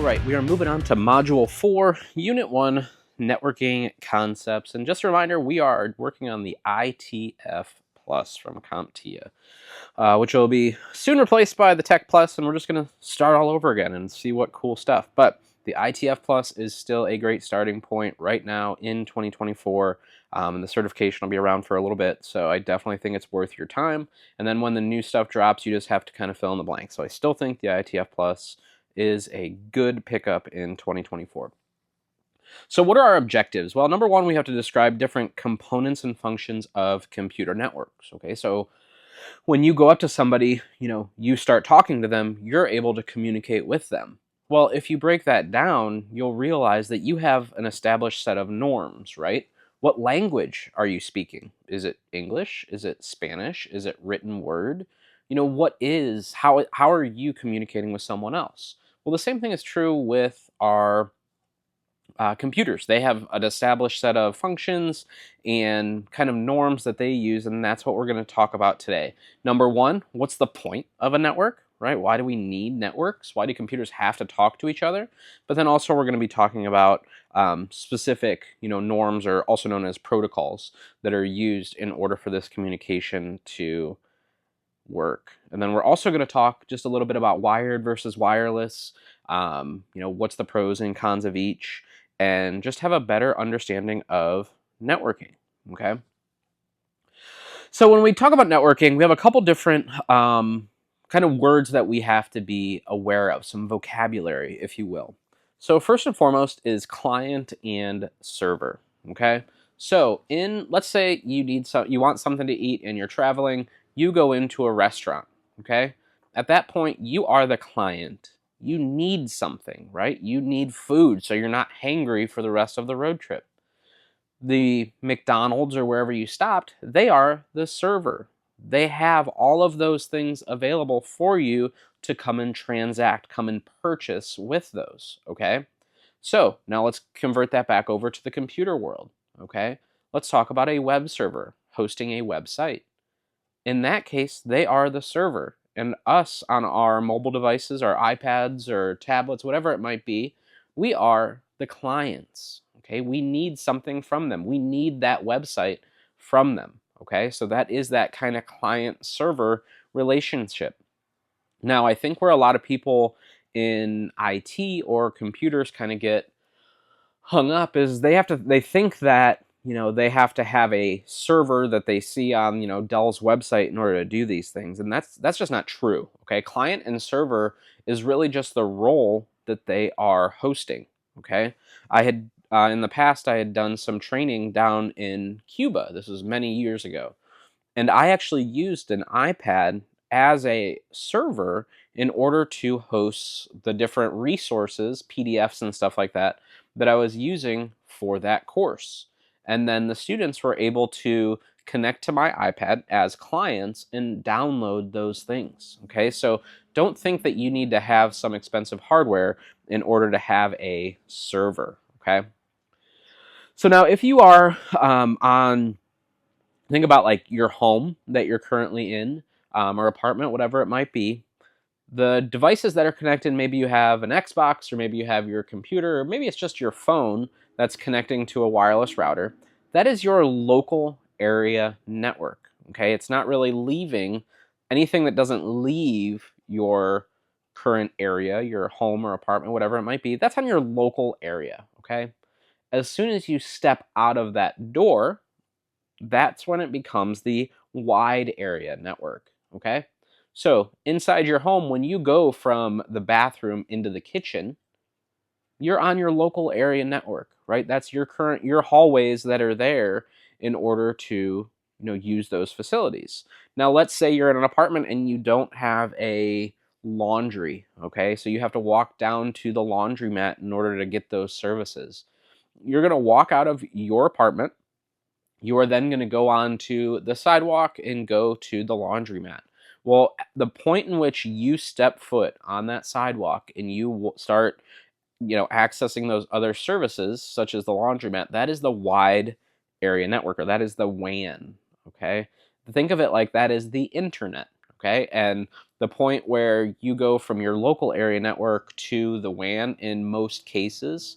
right, we are moving on to Module 4, Unit 1, Networking Concepts. And just a reminder, we are working on the ITF Plus from CompTIA, which will be soon replaced by the Tech Plus, and we're just going to start all over again and see what cool stuff. But the ITF Plus is still a great starting point right now in 2024, and the certification will be around for a little bit, so I definitely think it's worth your time. And then when the new stuff drops, you just have to kind of fill in the blanks. So I still think the ITF Plus is a good pickup in 2024. So what are our objectives? Well, number one, we have to describe different components and functions of computer networks. Okay, so when you go up to somebody, you start talking to them, you're able to communicate with them. Well, if you break that down, you'll realize that you have an established set of norms, right? What language are you speaking? Is it English? Is it Spanish? Is it written word? How are you communicating with someone else? Well, the same thing is true with our computers. They have an established set of functions and kind of norms that they use, and that's what we're going to talk about today. Number one, what's the point of a network, right? Why do we need networks? Why do computers have to talk to each other? But then also we're going to be talking about specific, norms, or also known as protocols, that are used in order for this communication to work. And then we're also going to talk just a little bit about wired versus wireless, what's the pros and cons of each, and just have a better understanding of networking, okay? So when we talk about networking, we have a couple different kind of words that we have to be aware of, some vocabulary, if you will. So first and foremost is client and server, okay? So let's say you want something to eat and you're traveling, you go into a restaurant, okay? At that point, you are the client. You need something, right? You need food so you're not hangry for the rest of the road trip. The McDonald's or wherever you stopped, they are the server. They have all of those things available for you to come and transact, come and purchase with those, okay? So now let's convert that back over to the computer world, okay? Let's talk about a web server hosting a website. In that case, they are the server, and us on our mobile devices, our iPads or tablets, whatever it might be, we are the clients, okay? We need something from them. We need that website from them, okay? So that is that kind of client-server relationship. Now, I think where a lot of people in IT or computers kind of get hung up is they think that they have to have a server that they see on, Dell's website in order to do these things. And that's just not true, okay? Client and server is really just the role that they are hosting, okay? In the past, I had done some training down in Cuba. This was many years ago. And I actually used an iPad as a server in order to host the different resources, PDFs and stuff like that I was using for that course. And then the students were able to connect to my iPad as clients and download those things, okay? So don't think that you need to have some expensive hardware in order to have a server, okay? So now if you are think about like your home that you're currently in, or apartment, whatever it might be. The devices that are connected, maybe you have an Xbox, or maybe you have your computer, or maybe it's just your phone that's connecting to a wireless router. That is your local area network, okay? It's not really leaving anything that doesn't leave your current area, your home or apartment, whatever it might be. That's on your local area, okay? As soon as you step out of that door, that's when it becomes the wide area network, okay? So inside your home, when you go from the bathroom into the kitchen, you're on your local area network, right? That's your hallways that are there in order to, use those facilities. Now, let's say you're in an apartment and you don't have a laundry, okay? So you have to walk down to the laundromat in order to get those services. You're gonna walk out of your apartment. You are then gonna go on to the sidewalk and go to the laundromat. Well, the point in which you step foot on that sidewalk and you start accessing those other services, such as the laundromat, that is the wide area network, or that is the WAN, okay? Think of it like that is the internet, okay? And the point where you go from your local area network to the WAN in most cases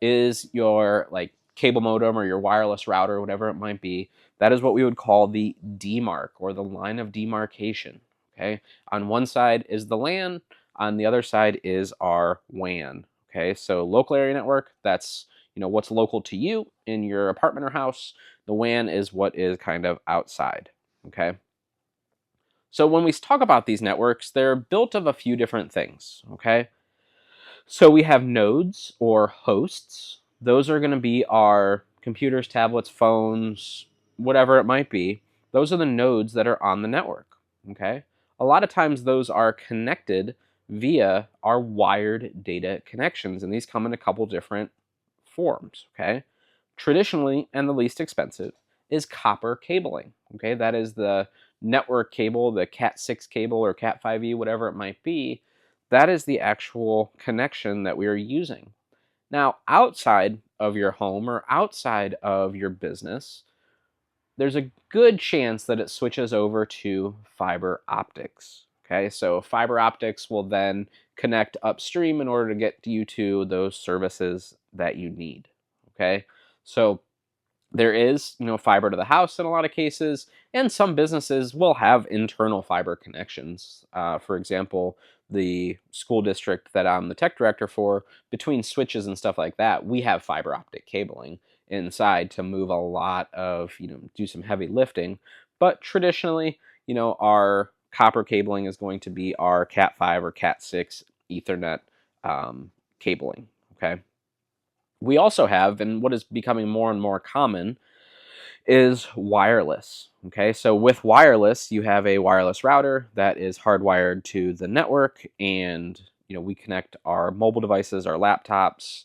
is your like cable modem or your wireless router, whatever it might be. That is what we would call the demarc, or the line of demarcation, okay? On one side is the LAN, on the other side is our WAN, okay? So local area network, that's what's local to you in your apartment or house. The WAN is what is kind of outside, okay? So when we talk about these networks, they're built of a few different things, okay? So we have nodes or hosts. Those are going to be our computers, tablets, phones, whatever it might be. Those are the nodes that are on the network, okay? A lot of times those are connected via our wired data connections, and these come in a couple different forms, okay? Traditionally, and the least expensive, is copper cabling, okay? That is the network cable, the Cat6 cable or Cat5e, whatever it might be. That is the actual connection that we are using. Now, outside of your home or outside of your business, there's a good chance that it switches over to fiber optics. Okay, so fiber optics will then connect upstream in order to get you to those services that you need. Okay, so there is, fiber to the house in a lot of cases, and some businesses will have internal fiber connections. For example, the school district that I'm the tech director for, between switches and stuff like that, we have fiber optic cabling inside to move a lot of, do some heavy lifting. But traditionally, our copper cabling is going to be our Cat5 or Cat6 Ethernet cabling, okay? We also have, and what is becoming more and more common, is wireless. Okay, so with wireless, you have a wireless router that is hardwired to the network, and we connect our mobile devices, our laptops,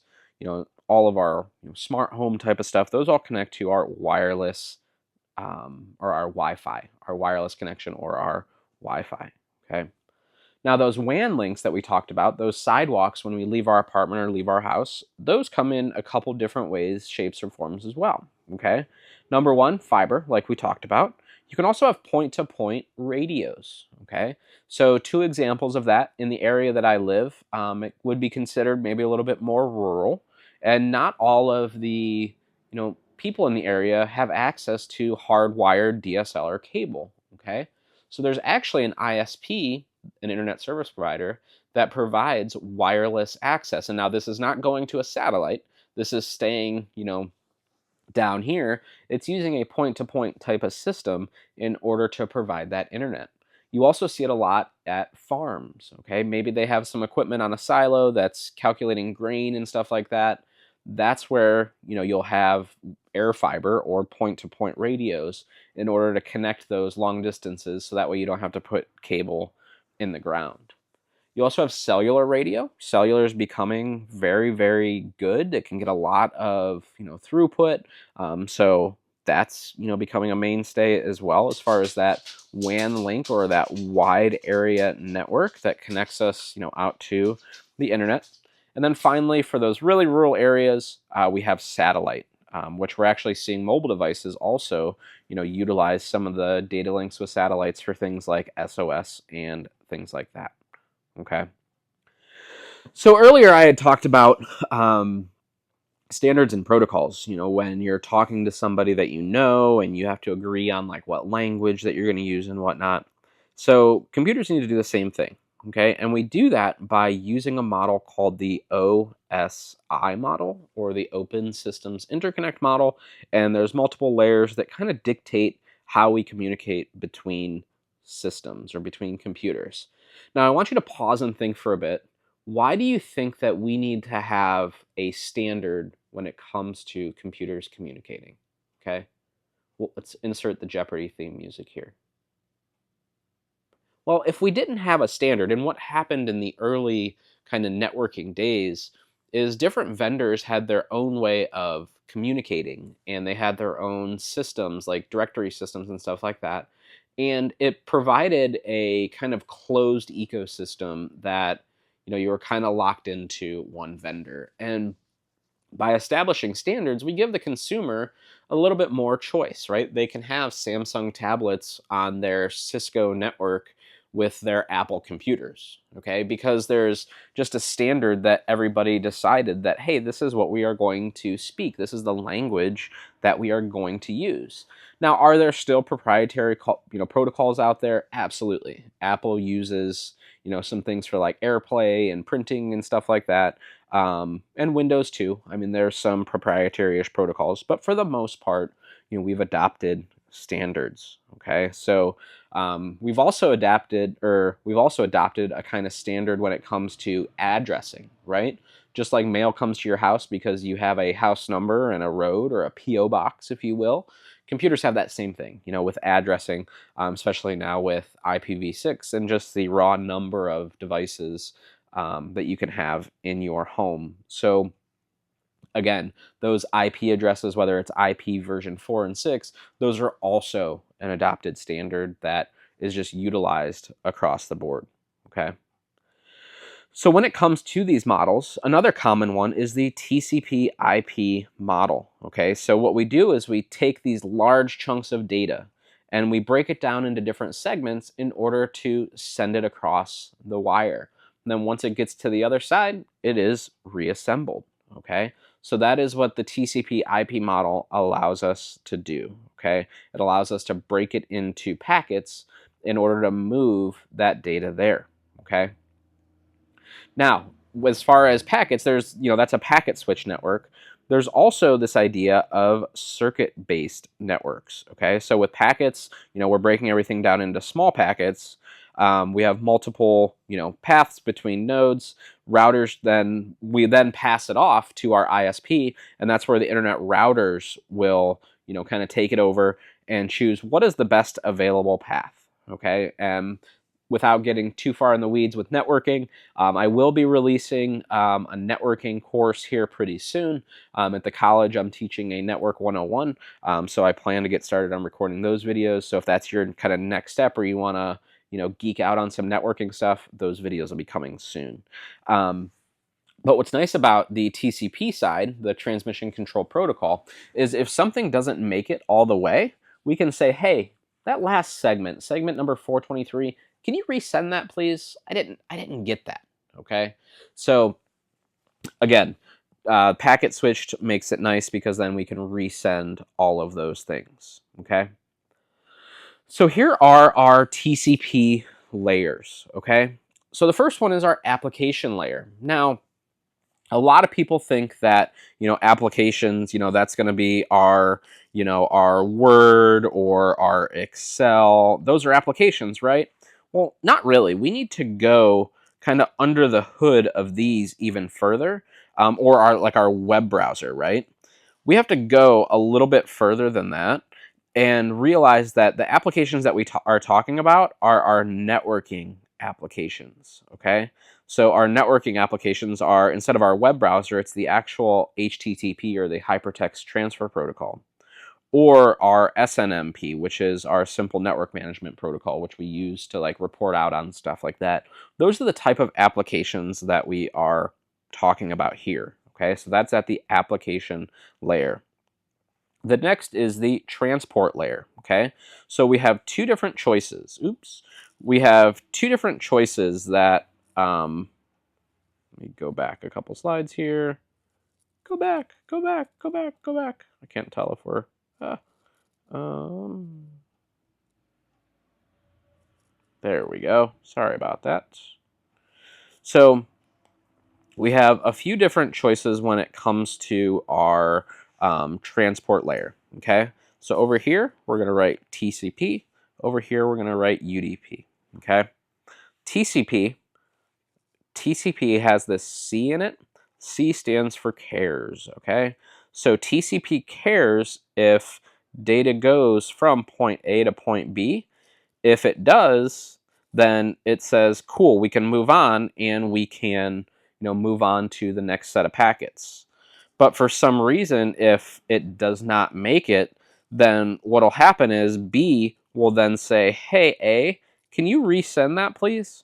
all of our smart home type of stuff. Those all connect to our wireless or our Wi-Fi, our wireless connection, or our Wi-Fi. Okay. Now, those WAN links that we talked about, those sidewalks when we leave our apartment or leave our house, those come in a couple different ways, shapes, or forms as well, okay? Number one, fiber, like we talked about. You can also have point-to-point radios, okay? So two examples of that in the area that I live, it would be considered maybe a little bit more rural, and not all of the, people in the area have access to hardwired DSL or cable, okay? So there's actually an ISP, an internet service provider, that provides wireless access. And now this is not going to a satellite. This is staying, down here. It's using a point-to-point type of system in order to provide that internet. You also see it a lot at farms, okay? Maybe they have some equipment on a silo that's calculating grain and stuff like that. That's where, you'll have air fiber or point-to-point radios in order to connect those long distances, so that way you don't have to put cable in the ground. You also have cellular radio. Cellular is becoming very, very good. It can get a lot of throughput. So that's becoming a mainstay as well, as far as that WAN link or that wide area network that connects us out to the internet. And then finally, for those really rural areas, we have satellite, which we're actually seeing mobile devices also utilize some of the data links with satellites for things like SOS and things like that. Okay. So earlier I had talked about standards and protocols. When you're talking to somebody that and you have to agree on like what language that you're going to use and whatnot. So computers need to do the same thing. Okay. And we do that by using a model called the OSI model, or the Open Systems Interconnect model. And there's multiple layers that kind of dictate how we communicate between systems or between computers. Now, I want you to pause and think for a bit. Why do you think that we need to have a standard when it comes to computers communicating? Okay, well, let's insert the Jeopardy theme music here. Well, if we didn't have a standard, and what happened in the early kind of networking days is different vendors had their own way of communicating, and they had their own systems, like directory systems and stuff like that. And it provided a kind of closed ecosystem that, you were kind of locked into one vendor. And by establishing standards, we give the consumer a little bit more choice, right? They can have Samsung tablets on their Cisco network with their Apple computers, okay? Because there's just a standard that everybody decided that, hey, this is what we are going to speak. This is the language that we are going to use. Now, are there still proprietary protocols out there? Absolutely. Apple uses some things for like AirPlay and printing and stuff like that. And Windows too. I mean, there's some proprietary-ish protocols, but for the most part, we've adopted standards. Okay, so we've also adopted a kind of standard when it comes to addressing, right? Just like mail comes to your house because you have a house number and a road, or a PO box, if you will. Computers have that same thing, with addressing, especially now with IPv6 and just the raw number of devices that you can have in your home. So again, those IP addresses, whether it's IP version 4 and 6, those are also an adopted standard that is just utilized across the board, okay? So when it comes to these models, another common one is the TCP IP model, okay? So what we do is we take these large chunks of data and we break it down into different segments in order to send it across the wire. And then once it gets to the other side, it is reassembled, okay? So that is what the TCP IP model allows us to do, okay? It allows us to break it into packets in order to move that data there, okay? Now, as far as packets, there's, that's a packet switch network. There's also this idea of circuit-based networks, okay? So with packets, we're breaking everything down into small packets. We have multiple, paths between nodes. Routers, we then pass it off to our ISP, and that's where the internet routers will, kind of take it over and choose what is the best available path, okay? And without getting too far in the weeds with networking, I will be releasing a networking course here pretty soon. At the college, I'm teaching a Network 101, so I plan to get started on recording those videos. So if that's your kind of next step, or you want to geek out on some networking stuff, those videos will be coming soon. But what's nice about the TCP side, the transmission control protocol, is if something doesn't make it all the way, we can say, hey, that last segment number 423, can you resend that, please? I didn't get that, okay? So again, packet switched makes it nice because then we can resend all of those things, okay? So here are our TCP layers, okay? So the first one is our application layer. Now, a lot of people think that, applications, that's going to be our, our Word or our Excel. Those are applications, right? Well, not really. We need to go kind of under the hood of these even further, or our web browser, right? We have to go a little bit further than that and realize that the applications that we are talking about are our networking applications, okay? So our networking applications are, instead of our web browser, it's the actual HTTP, or the Hypertext Transfer Protocol, or our SNMP, which is our Simple Network Management Protocol, which we use to report out on stuff like that. Those are the type of applications that we are talking about here, okay? So that's at the application layer. The next is the transport layer, okay? So we have two different choices. We have two different choices that, let me go back a couple slides here. Go back. I can't tell if we're, there we go. Sorry about that. So we have a few different choices when it comes to our transport layer, okay? So over here, we're going to write TCP. Over here, we're going to write UDP, okay? TCP has this C in it. C stands for cares, okay? So TCP cares if data goes from point A to point B. If it does, then it says, cool, we can move on, and we can move on to the next set of packets. But for some reason, if it does not make it, then what'll happen is B will then say, hey, A, can you resend that, please?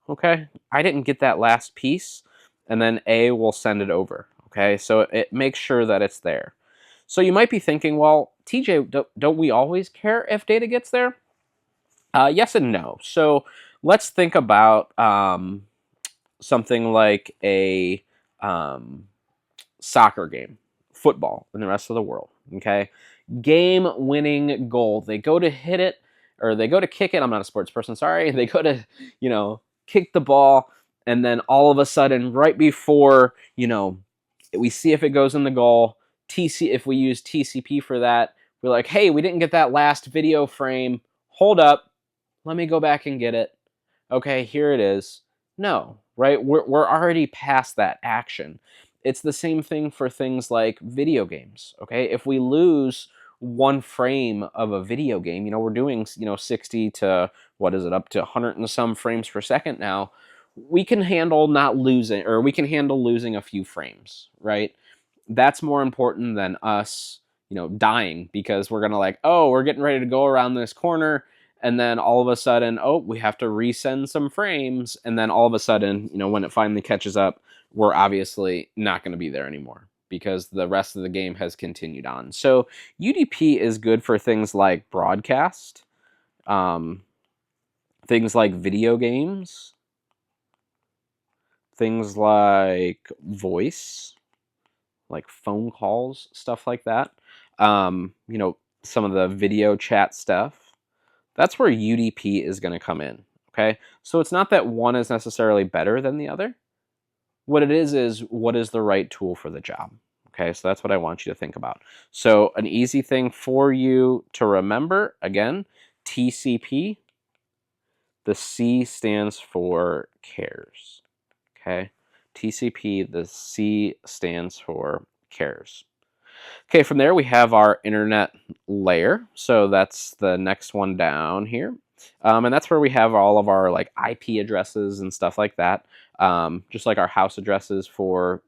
Okay, I didn't get that last piece, and then A will send it over, okay? So it makes sure that it's there. So you might be thinking, well, TJ, don't we always care if data gets there? Yes and no. So let's think about something like a um, soccer game, football in the rest of the world. Okay, game-winning goal. They go to hit it, or they go to kick it. I'm not a sports person. Sorry. They go to kick the ball, and then all of a sudden, right before we see if it goes in the goal. If we use TCP for that, we're like, hey, we didn't get that last video frame. Hold up, let me go back and get it. Okay, here it is. No, right? We're already past that action. It's the same thing for things like video games. Okay, if we lose one frame of a video game, we're doing 60 to what is it, up to 100 and some frames per second now. We can handle not losing, or we can handle losing a few frames, right? That's more important than us, dying because we're gonna oh, we're getting ready to go around this corner, and then all of a sudden, oh, we have to resend some frames, and then all of a sudden, when it finally catches up, we're obviously not going to be there anymore because the rest of the game has continued on. So UDP is good for things like broadcast, things like video games, things like voice, like phone calls, stuff like that. Some of the video chat stuff. That's where UDP is going to come in. Okay, so it's not that one is necessarily better than the other. What it is what is the right tool for the job. Okay, so that's what I want you to think about. So an easy thing for you to remember, again, TCP, the C stands for cares. Okay, TCP, the C stands for cares. Okay, from there we have our internet layer. So that's the next one down here. And that's where we have all of our IP addresses and stuff like that. Just like our house addresses for,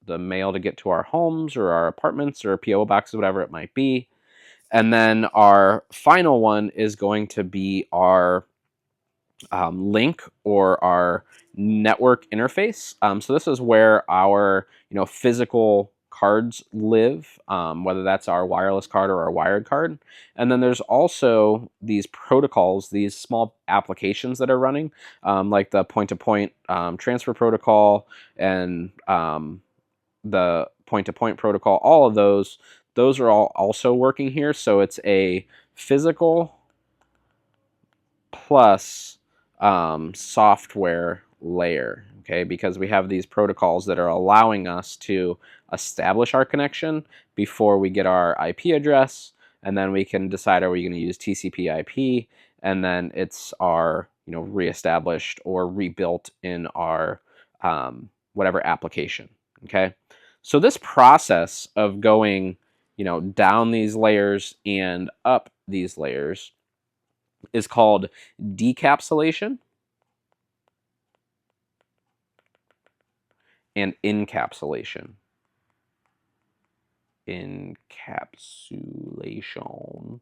the mail to get to our homes or our apartments or PO boxes, whatever it might be. And then our final one is going to be our link or our network interface. So this is where our physical cards live, whether that's our wireless card or our wired card. And then there's also these protocols, these small applications that are running, like the point-to-point transfer protocol and the point-to-point protocol. All of those are all also working here. So it's a physical plus software layer, okay? Because we have these protocols that are allowing us to establish our connection before we get our IP address, and then we can decide, are we going to use TCP IP, and then it's our reestablished or rebuilt in our whatever application, okay? So this process of going down these layers and up these layers is called decapsulation and encapsulation. Encapsulation.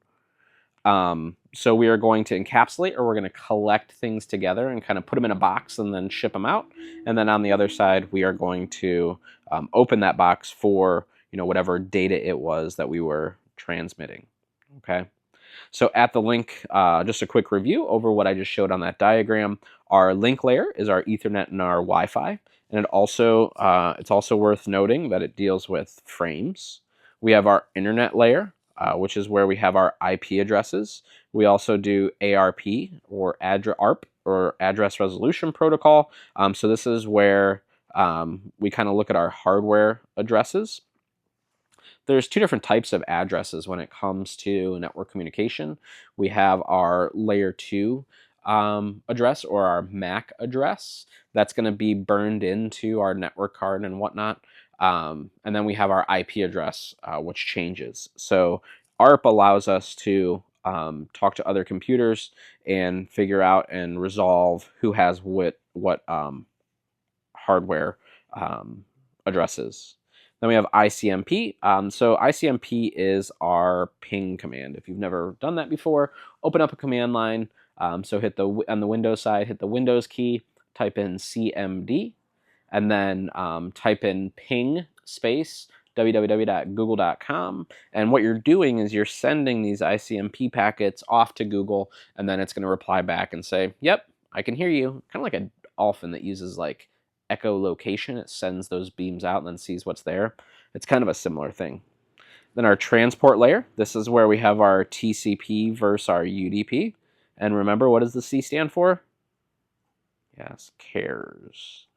So we are going to encapsulate, or we're going to collect things together and kind of put them in a box and then ship them out. And then on the other side, we are going to open that box for whatever data it was that we were transmitting. Okay. So at the link, just a quick review over what I just showed on that diagram. Our link layer is our Ethernet and our Wi-Fi, and it's also worth noting that it deals with frames. We have our internet layer, which is where we have our IP addresses. We also do ARP or ARP or Address Resolution Protocol. So this is where we kind of look at our hardware addresses. There's two different types of addresses when it comes to network communication. We have our layer 2 address, or our MAC address. That's going to be burned into our network card and whatnot. And then we have our IP address, which changes. So ARP allows us to talk to other computers and figure out and resolve who has what hardware addresses. Then we have ICMP. So ICMP is our ping command. If you've never done that before, open up a command line. So on the Windows side, hit the Windows key, type in CMD, and then type in ping space www.google.com, and what you're doing is you're sending these ICMP packets off to Google, and then it's going to reply back and say, yep, I can hear you. Kind of like a dolphin that uses like echolocation. It sends those beams out and then sees what's there. It's kind of a similar thing. Then our transport layer, this is where we have our TCP versus our UDP. And remember, what does the C stand for? Yes, cares.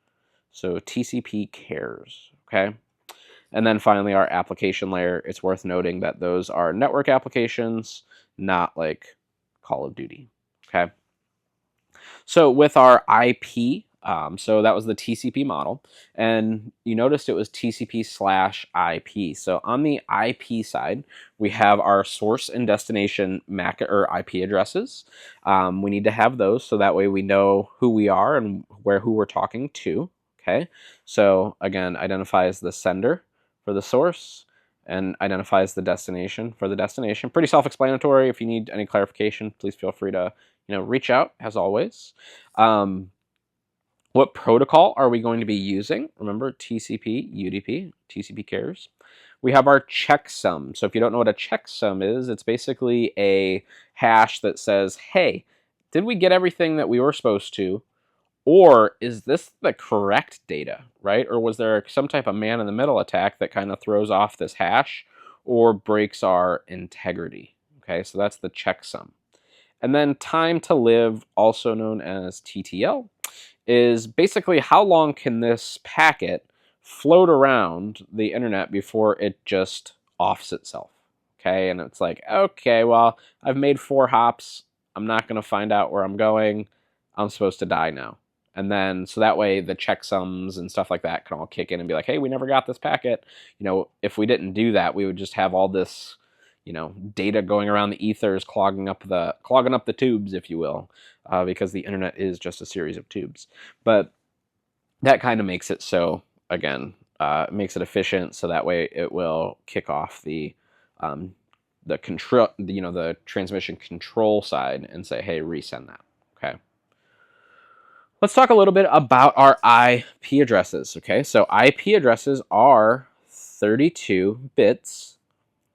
So TCP cares, okay? And then finally, our application layer. It's worth noting that those are network applications, not like Call of Duty, okay? So with our IP, so that was the TCP model, and you noticed it was TCP/IP. So on the IP side, we have our source and destination MAC or IP addresses. We need to have those so that way we know who we are and who we're talking to. Okay, so again, identifies the sender for the source and identifies the destination for the destination. Pretty self-explanatory. If you need any clarification, please feel free to reach out as always. What protocol are we going to be using? Remember, TCP, UDP, TCP cares. We have our checksum. So if you don't know what a checksum is, it's basically a hash that says, hey, did we get everything that we were supposed to? Or is this the correct data, right? Or was there some type of man-in-the-middle attack that kind of throws off this hash or breaks our integrity? Okay, so that's the checksum. And then time to live, also known as TTL, is basically how long can this packet float around the internet before it just offs itself. Okay, and it's like, okay, well, I've made 4 hops. I'm not going to find out where I'm going. I'm supposed to die now. And then, so that way the checksums and stuff like that can all kick in and be like, hey, we never got this packet. If we didn't do that, we would just have all this data going around the ethers, clogging up the tubes, if you will, because the internet is just a series of tubes. But that kind of makes it so, again, makes it efficient, so that way it will kick off the control, the transmission control side and say, hey, resend that. Okay. Let's talk a little bit about our IP addresses. Okay, so IP addresses are 32 bits.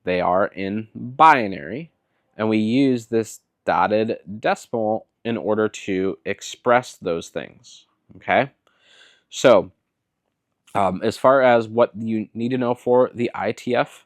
They are in binary, and we use this dotted decimal in order to express those things, okay? So, as far as what you need to know for the ITF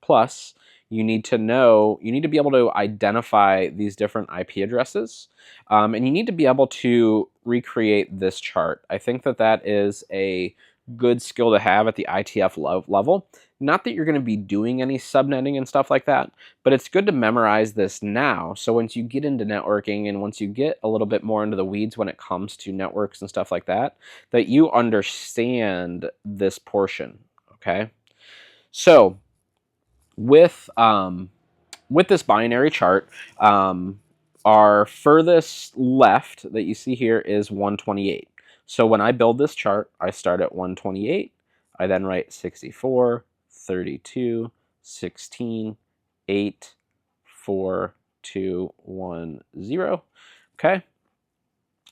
plus, you need to be able to identify these different IP addresses, and you need to be able to recreate this chart. I think that is a good skill to have at the ITF level. Not that you're going to be doing any subnetting and stuff like that, but it's good to memorize this now. So once you get into networking and once you get a little bit more into the weeds when it comes to networks and stuff like that, that you understand this portion, okay? So with this binary chart, our furthest left that you see here is 128. So when I build this chart, I start at 128. I then write 64, 32, 16, 8, 4, 2, 1, 0. Okay?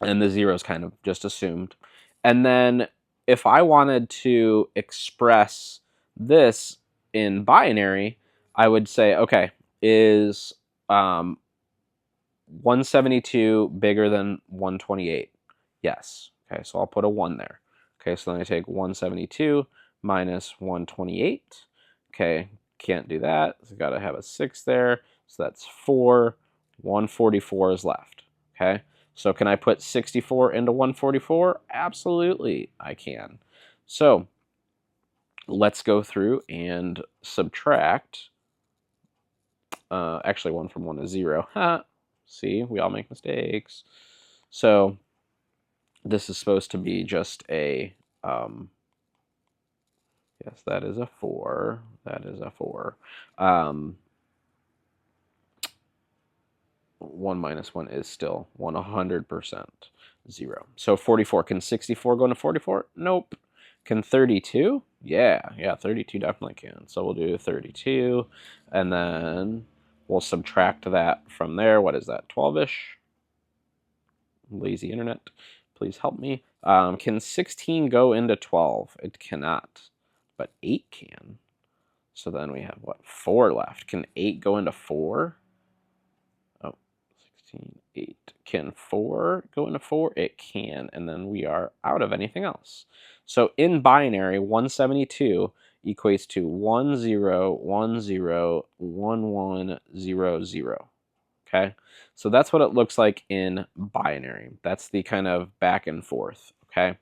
And the 0 is kind of just assumed. And then if I wanted to express this in binary, I would say, okay, is 172 bigger than 128? Yes. Okay, so I'll put a 1 there. Okay, so then I take 172 minus 128. Okay, can't do that. So got to have a 6 there. So that's 4. 144 is left. Okay, so can I put 64 into 144? Absolutely, I can. So let's go through and subtract. Actually, 1 from 1 is 0. See, we all make mistakes. So this is supposed to be just a, yes, that is a 4. That is a 4. 1 minus 1 is still 100%, 0. So 44, can 64 go into 44? Nope. Can 32? Yeah, 32 definitely can. So we'll do 32, and then we'll subtract that from there. What is that, 12-ish? Lazy internet, please help me. Can 16 go into 12? It cannot. but 8 can. So then we have, what, 4 left. Can 8 go into 4? Oh, 16, 8. Can 4 go into 4? It can, and then we are out of anything else. So in binary, 172 equates to 10101100. Okay, so that's what it looks like in binary. That's the kind of back and forth. Okay,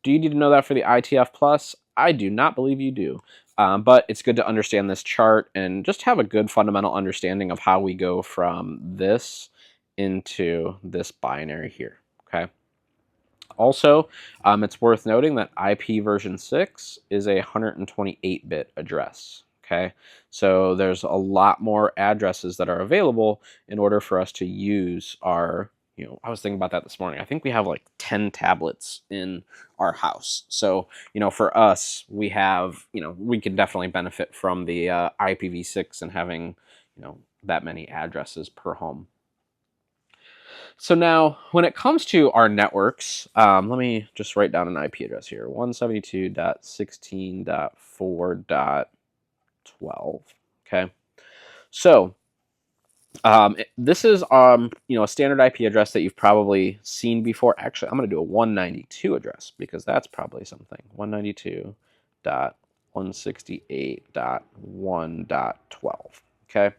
do you need to know that for the ITF Plus? I do not believe you do, but it's good to understand this chart and just have a good fundamental understanding of how we go from this into this binary here. Okay. Also, it's worth noting that IP version 6 is a 128-bit address. Okay, so there's a lot more addresses that are available in order for us to use our, I was thinking about that this morning. I think we have like 10 tablets in our house. So, for us, we have, we can definitely benefit from the IPv6 and having, that many addresses per home. So now, when it comes to our networks, let me just write down an IP address here, 172.16.4.12. Okay, so this is a standard IP address that you've probably seen before. Actually, I'm going to do a 192 address because that's probably something. 192.168.1.12. Okay,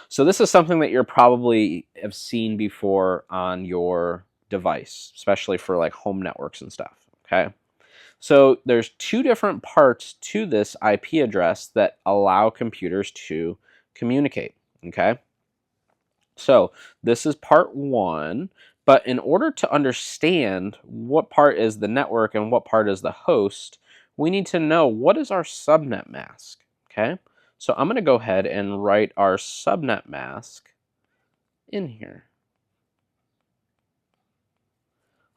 so this is something that you're probably have seen before on your device, especially for like home networks and stuff. Okay, so there's 2 different parts to this IP address that allow computers to communicate. Okay, so this is part 1, but in order to understand what part is the network and what part is the host, we need to know what is our subnet mask. Okay, so I'm going to go ahead and write our subnet mask in here.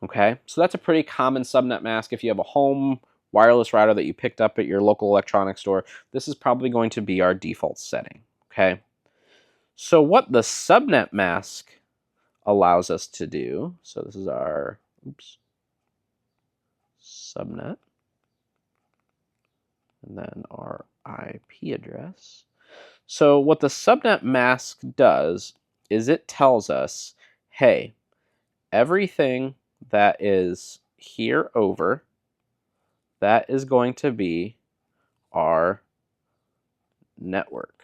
Okay, so that's a pretty common subnet mask. If you have a home wireless router that you picked up at your local electronics store, this is probably going to be our default setting. Okay, so what the subnet mask allows us to do, so this is our subnet, and then our IP address. So what the subnet mask does is it tells us, hey, everything that is here over, that is going to be our network.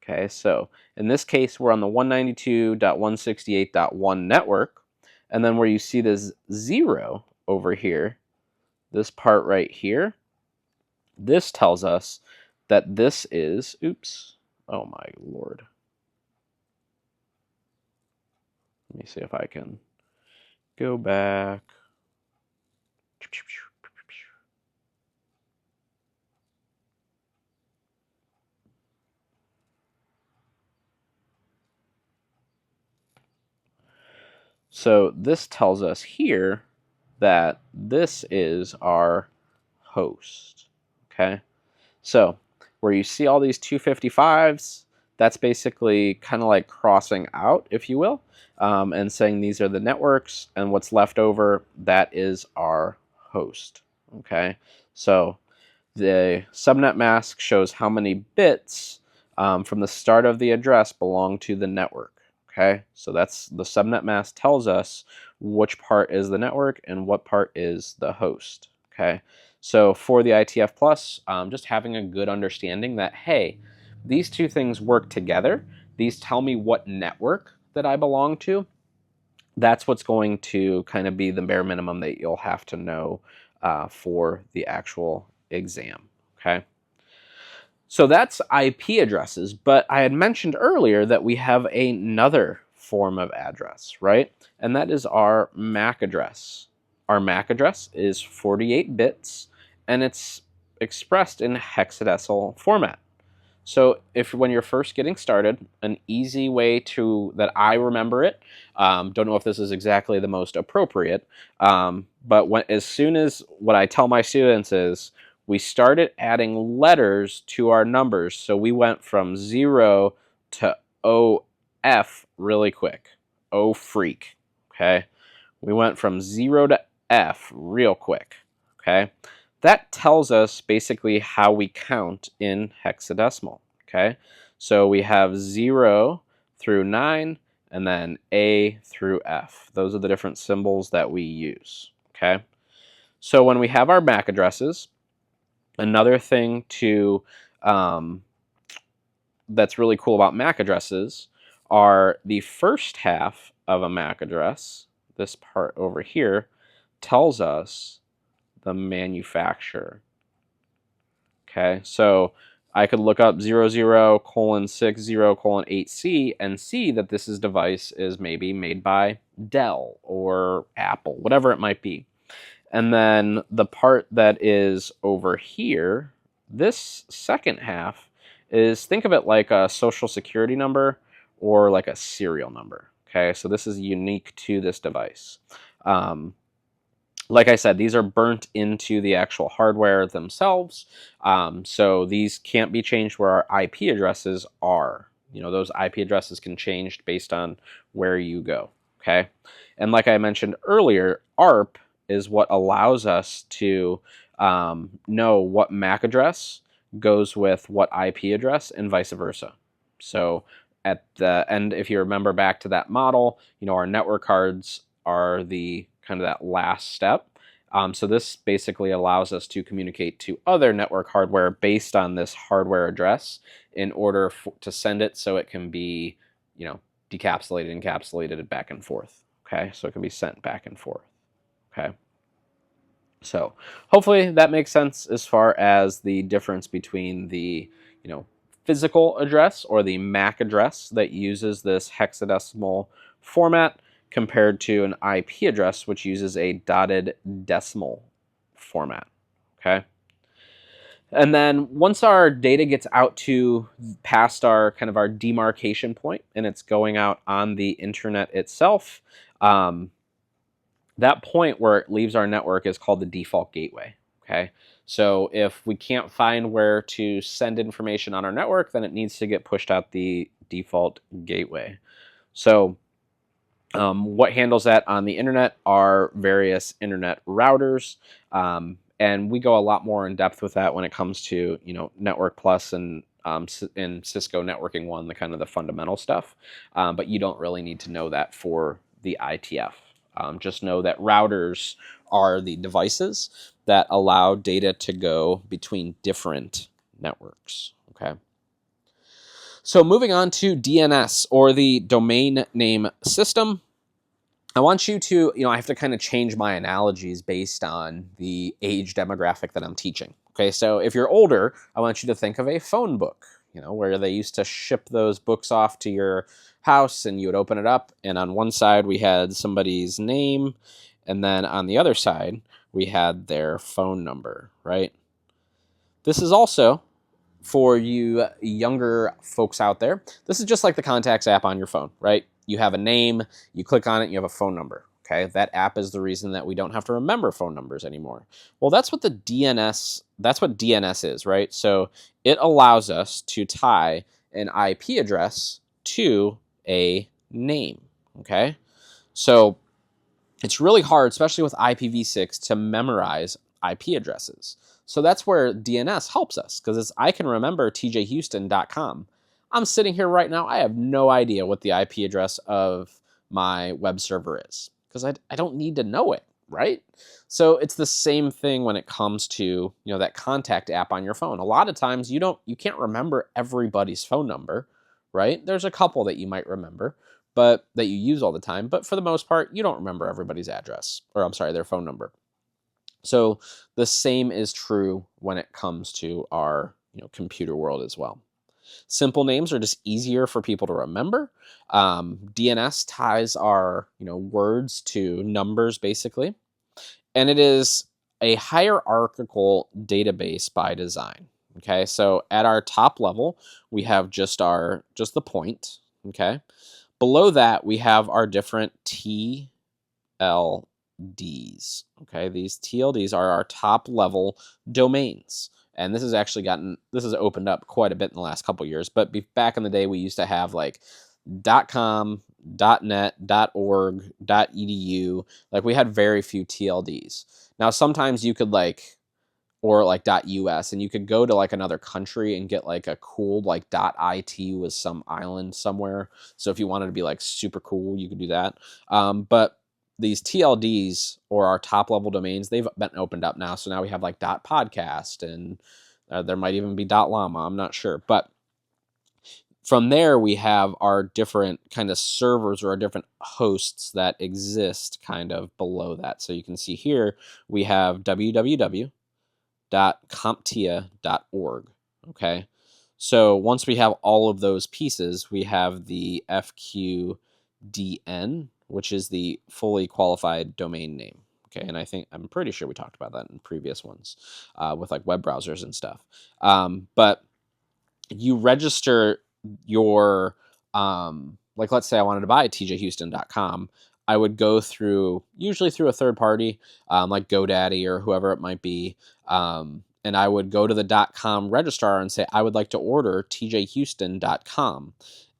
Okay, so in this case, we're on the 192.168.1 network, and then where you see this 0 over here, this part right here, this tells us that this is, oops, oh my lord. Let me see if I can go back. So this tells us here that this is our host. Okay, so where you see all these 255s, that's basically kind of like crossing out, if you will, and saying these are the networks, and what's left over, that is our host. Okay, so the subnet mask shows how many bits from the start of the address belong to the network. Okay, so that's the subnet mask tells us which part is the network and what part is the host. Okay, so for the ITF Plus, just having a good understanding that, hey, these 2 things work together. These tell me what network that I belong to. That's what's going to kind of be the bare minimum that you'll have to know for the actual exam. Okay. So that's IP addresses, but I had mentioned earlier that we have another form of address, right? And that is our MAC address. Our MAC address is 48 bits, and it's expressed in hexadecimal format. So when you're first getting started, an easy way that I remember it, don't know if this is exactly the most appropriate, but as soon as what I tell my students is, we started adding letters to our numbers. So we went from 0 to OF really quick. O freak. Okay. We went from 0 to F real quick. Okay. that tells us basically how we count in hexadecimal, okay? So we have 0 through 9, and then A through F. Those are the different symbols that we use, okay? So when we have our MAC addresses, another thing to that's really cool about MAC addresses are the first half of a MAC address, this part over here, tells us the manufacturer. Okay, so I could look up 00:60:8C and see that this device is maybe made by Dell or Apple, whatever it might be. And then the part that is over here, this second half, is, think of it like a social security number or like a serial number. Okay, so this is unique to this device. Like I said, these are burnt into the actual hardware themselves, so these can't be changed where our IP addresses are. You know, those IP addresses can change based on where you go, okay? And like I mentioned earlier, ARP is what allows us to know what MAC address goes with what IP address and vice versa. So at the end, if you remember back to that model, you know, our network cards are the kind of that last step. So this basically allows us to communicate to other network hardware based on this hardware address in order to send it so it can be, you know, decapsulated, encapsulated, back and forth. Okay, so it can be sent back and forth. Okay. So hopefully that makes sense as far as the difference between the, you know, physical address or the MAC address that uses this hexadecimal format compared to an IP address which uses a dotted decimal format. Okay. And then once our data gets out to past our kind of our demarcation point and it's going out on the internet itself, that point where it leaves our network is called the default gateway, okay? So if we can't find where to send information on our network, then it needs to get pushed out the default gateway. So what handles that on the internet are various internet routers, and we go a lot more in depth with that when it comes to, you know, Network Plus and in Cisco Networking 1, the kind of the fundamental stuff, but you don't really need to know that for the ITF. Just know that routers are the devices that allow data to go between different networks. Okay. So moving on to DNS, or the domain name system. I want you to, I have to kind of change my analogies based on the age demographic that I'm teaching. Okay, so if you're older, I want you to think of a phone book, where they used to ship those books off to your house and you would open it up, and on one side we had somebody's name, and then on the other side we had their phone number, right? This is also, for you younger folks out there, this is just like the Contacts app on your phone, right? You have a name, you click on it, you have a phone number. Okay, that app is the reason that we don't have to remember phone numbers anymore. Well, that's what DNS is, right? So it allows us to tie an IP address to a name. Okay, so it's really hard, especially with IPv6, to memorize IP addresses. So that's where DNS helps us, because I can remember tjhouston.com. I'm sitting here right now, I have no idea what the IP address of my web server is, because I don't need to know it, right? So it's the same thing when it comes to, that contact app on your phone. A lot of times you can't remember everybody's phone number, right? There's a couple that you might remember, but that you use all the time. But for the most part, you don't remember everybody's address, or I'm sorry, their phone number. So the same is true when it comes to our computer world as well. Simple names are just easier for people to remember. DNS ties our words to numbers, basically. And it is a hierarchical database by design. Okay, so at our top level, we have just the point. Okay. Below that, we have our different TLDs. Okay, these TLDs are our top level domains. And this has opened up quite a bit in the last couple years. But back in the day, we used to have like .com, .net, .org, .edu. Like, we had very few TLDs. Now, sometimes you could or like .us, and you could go to like another country and get like a cool like .it with some island somewhere. So if you wanted to be like super cool, you could do that. But these TLDs, or our top level domains, they've been opened up now. So now we have like .podcast, and there might even be .llama. I'm not sure, but from there, we have our different kind of servers, or our different hosts that exist kind of below that. So you can see here, we have www.comptia.org. Okay. So once we have all of those pieces, we have the FQDN, which is the fully qualified domain name. Okay. And I'm pretty sure we talked about that in previous ones with like web browsers and stuff. But you register your, like, let's say I wanted to buy tjhouston.com. I would go usually through a third party, like GoDaddy or whoever it might be. And I would go to the .com registrar and say, I would like to order tjhouston.com.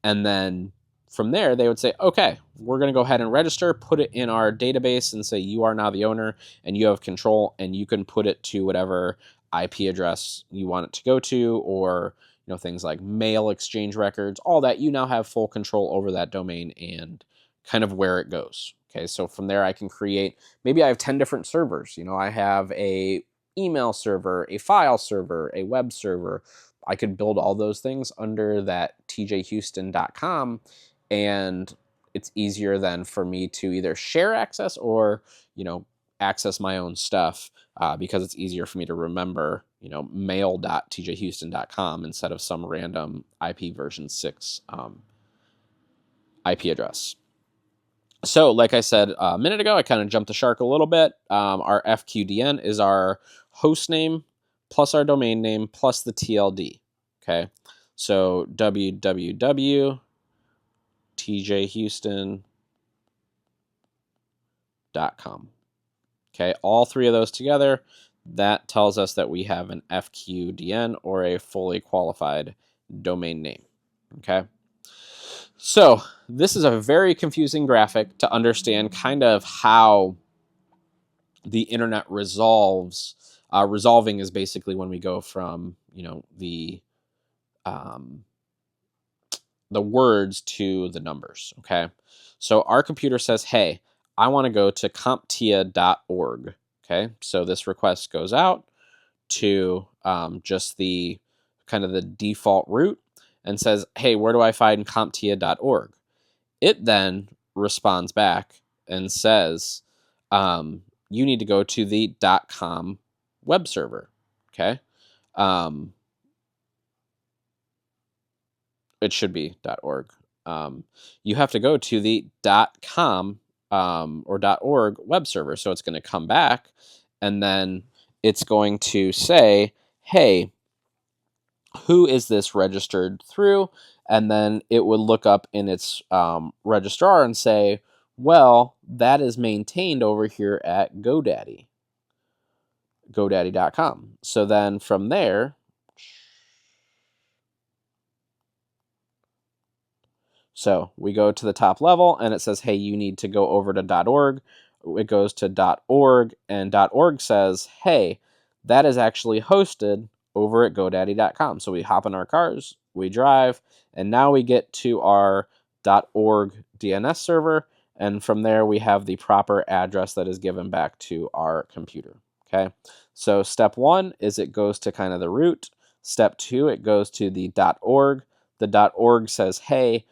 And then from there, they would say, okay, we're going to go ahead and register, put it in our database, and say you are now the owner and you have control, and you can put it to whatever IP address you want it to go to, or things like mail exchange records, all that. You now have full control over that domain and kind of where it goes. Okay, so from there I can create, maybe I have 10 different servers. I have a email server, a file server, a web server. I could build all those things under that tjhouston.com, and it's easier then for me to either share access or, access my own stuff, because it's easier for me to remember, mail.tjhouston.com instead of some random IPv6 IP address. So like I said a minute ago, I kind of jumped the shark a little bit. Our FQDN is our host name plus our domain name plus the TLD. Okay, so www.tjhouston.com. Okay, all three of those together, that tells us that we have an FQDN, or a fully qualified domain name. Okay, so this is a very confusing graphic to understand kind of how the internet resolves. Resolving is basically when we go from the words to the numbers. Okay, so our computer says, hey, I want to go to CompTIA.org. Okay, so this request goes out to just the kind of the default route and says, hey, where do I find CompTIA.org? It then responds back and says, you need to go to the .com web server. Okay, it should be .org. You have to go to the .com or .org web server. So it's going to come back, and then it's going to say, hey, who is this registered through? And then it would look up in its registrar and say, well, that is maintained over here at GoDaddy, GoDaddy.com. So then from there, so we go to the top level and it says, hey, you need to go over to .org. It goes to .org, and .org says, hey, that is actually hosted over at GoDaddy.com. So we hop in our cars, we drive, and now we get to our .org DNS server, and from there we have the proper address that is given back to our computer. Okay, so step one is it goes to kind of the root. Step two, it goes to the .org. The .org says, hey,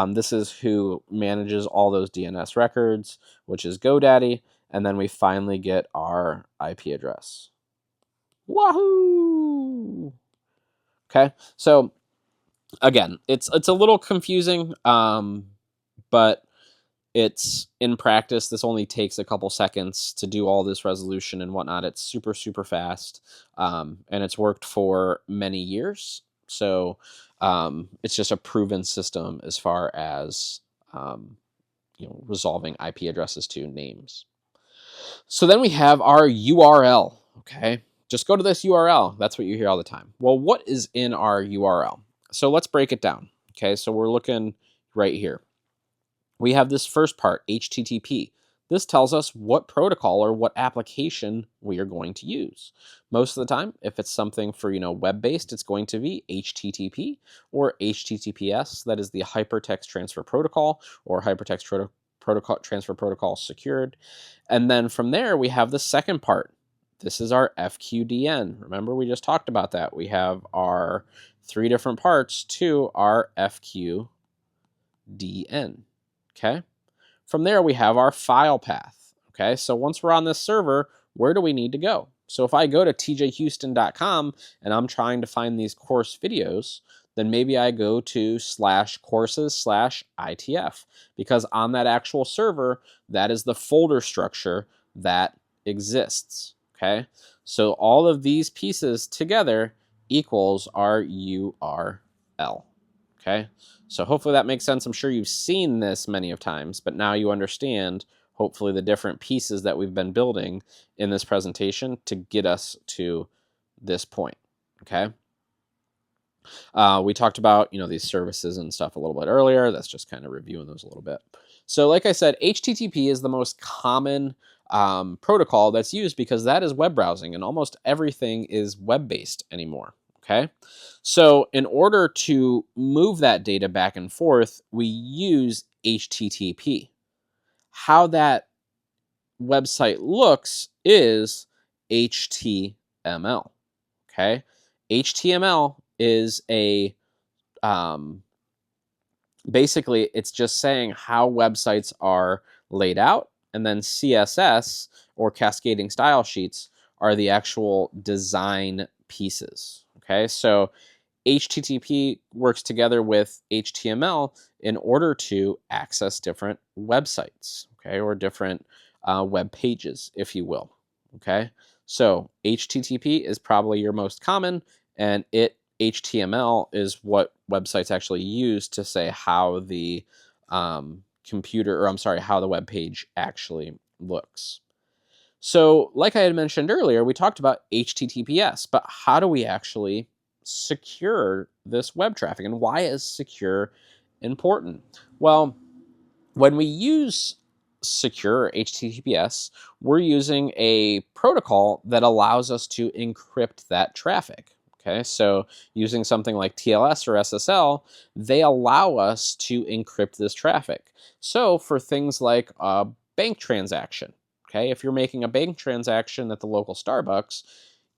this is who manages all those DNS records, which is GoDaddy, and then we finally get our IP address. Wahoo! Okay, so again, it's a little confusing, but it's in practice. This only takes a couple seconds to do all this resolution and whatnot. It's super, super fast, and it's worked for many years. So it's just a proven system as far as resolving IP addresses to names. So then we have our URL. Okay, just go to this URL. That's what you hear all the time. Well, what is in our URL? So let's break it down. Okay, so we're looking right here. We have this first part, HTTP. this tells us what protocol or what application we are going to use. Most of the time, if it's something for, web-based, it's going to be HTTP or HTTPS. That is the Hypertext Transfer Protocol or Hypertext Protocol Transfer Protocol secured. And then from there, we have the second part. This is our FQDN. Remember, we just talked about that. We have our 3 different parts to our FQDN. Okay. From there, we have our file path. Okay, so once we're on this server, where do we need to go? So if I go to tjhouston.com and I'm trying to find these course videos, then maybe I go to /courses/ITF, because on that actual server, that is the folder structure that exists. Okay, so all of these pieces together equals our URL. Okay, so hopefully that makes sense. I'm sure you've seen this many of times, but now you understand, hopefully, the different pieces that we've been building in this presentation to get us to this point. Okay. We talked about, these services and stuff a little bit earlier. That's just kind of reviewing those a little bit. So like I said, HTTP is the most common protocol that's used because that is web browsing, and almost everything is web-based anymore. Okay, so in order to move that data back and forth, we use HTTP. How that website looks is HTML. Okay, HTML is a basically, it's just saying how websites are laid out, and then CSS or cascading style sheets are the actual design pieces. Okay, so HTTP works together with HTML in order to access different websites, okay, or different web pages, if you will. Okay, so HTTP is probably your most common, and HTML is what websites actually use to say how the how the web page actually looks. So, like I had mentioned earlier, we talked about HTTPS, but how do we actually secure this web traffic, and why is secure important? Well, when we use secure HTTPS, we're using a protocol that allows us to encrypt that traffic. Okay, so using something like TLS or SSL, they allow us to encrypt this traffic. So for things like a bank transaction, okay, if you're making a bank transaction at the local Starbucks,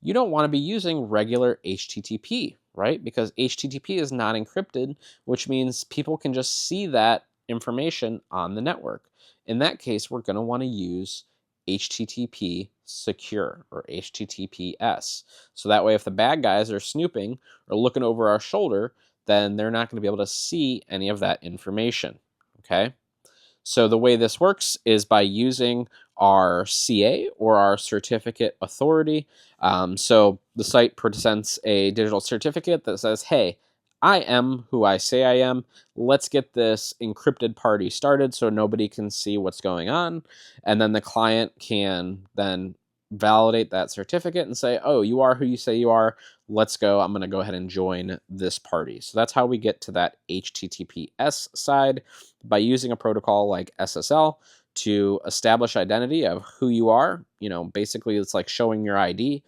you don't want to be using regular HTTP, right? Because HTTP is not encrypted, which means people can just see that information on the network. In that case, we're going to want to use HTTP secure or HTTPS. So that way, if the bad guys are snooping or looking over our shoulder, then they're not going to be able to see any of that information. Okay. So the way this works is by using our CA or our certificate authority. So the site presents a digital certificate that says, hey, I am who I say I am. Let's get this encrypted party started so nobody can see what's going on. And then the client can then validate that certificate and say, oh, you are who you say you are. Let's go. I'm going to go ahead and join this party. So that's how we get to that HTTPS side, by using a protocol like SSL to establish identity of who you are. Basically it's like showing your ID.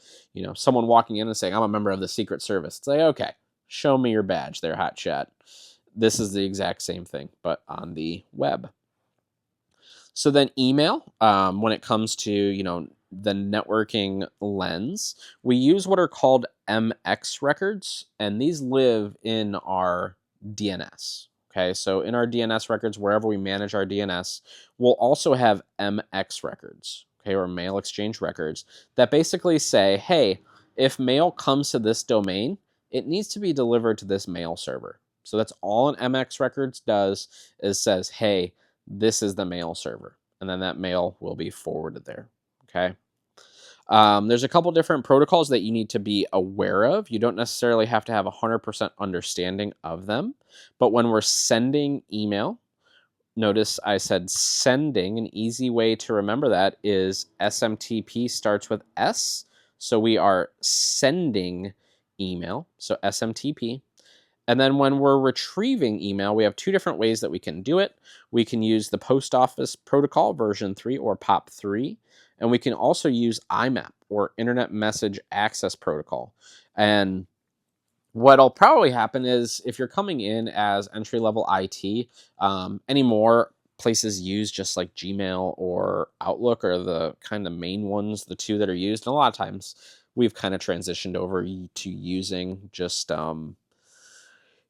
Someone walking in and saying, I'm a member of the Secret Service. It's like, okay, show me your badge there, hotshot. This is the exact same thing, but on the web. So then email, when it comes to, the networking lens, we use what are called MX records, and these live in our DNS. Okay, so in our DNS records, wherever we manage our DNS, we'll also have MX records, okay, or mail exchange records, that basically say, hey, if mail comes to this domain, it needs to be delivered to this mail server. So that's all an MX records does, is says, hey, this is the mail server, and then that mail will be forwarded there. Okay. There's a couple different protocols that you need to be aware of. You don't necessarily have to have 100% understanding of them, but when we're sending email, notice I said sending. An easy way to remember that is SMTP starts with S, so we are sending email, so SMTP. And then when we're retrieving email, we have two different ways that we can do it. We can use the Post Office Protocol version 3 or POP3, and we can also use IMAP or Internet Message Access Protocol. And what'll probably happen is if you're coming in as entry-level IT, any more places use just like Gmail or Outlook are the kind of main ones, the two that are used. And a lot of times we've kind of transitioned over to using just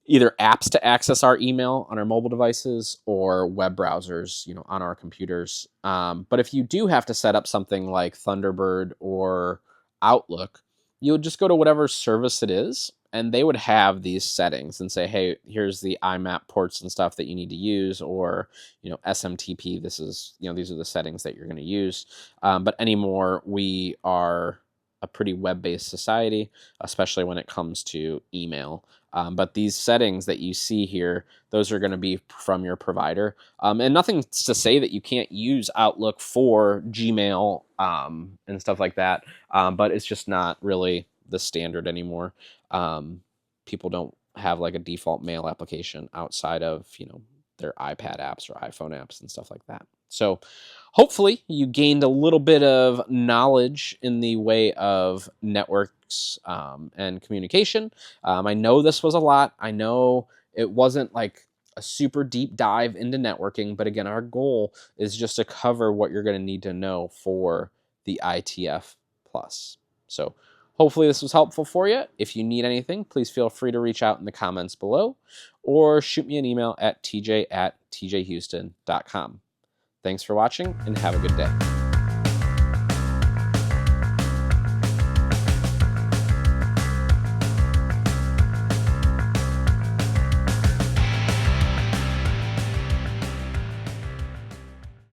either apps to access our email on our mobile devices or web browsers, on our computers. But if you do have to set up something like Thunderbird or Outlook, you would just go to whatever service it is, and they would have these settings and say, hey, here's the IMAP ports and stuff that you need to use, or, SMTP, this is, these are the settings that you're going to use. But anymore, we are a pretty web-based society, especially when it comes to email. But these settings that you see here, those are going to be from your provider. And nothing to say that you can't use Outlook for Gmail and stuff like that, but it's just not really the standard anymore. People don't have like a default mail application outside of, their iPad apps or iPhone apps and stuff like that. So hopefully you gained a little bit of knowledge in the way of networks and communication. I know this was a lot. I know it wasn't like a super deep dive into networking, but again, our goal is just to cover what you're going to need to know for the ITF Plus. So hopefully this was helpful for you. If you need anything, please feel free to reach out in the comments below or shoot me an email at tj@tjhouston.com. Thanks for watching and have a good day.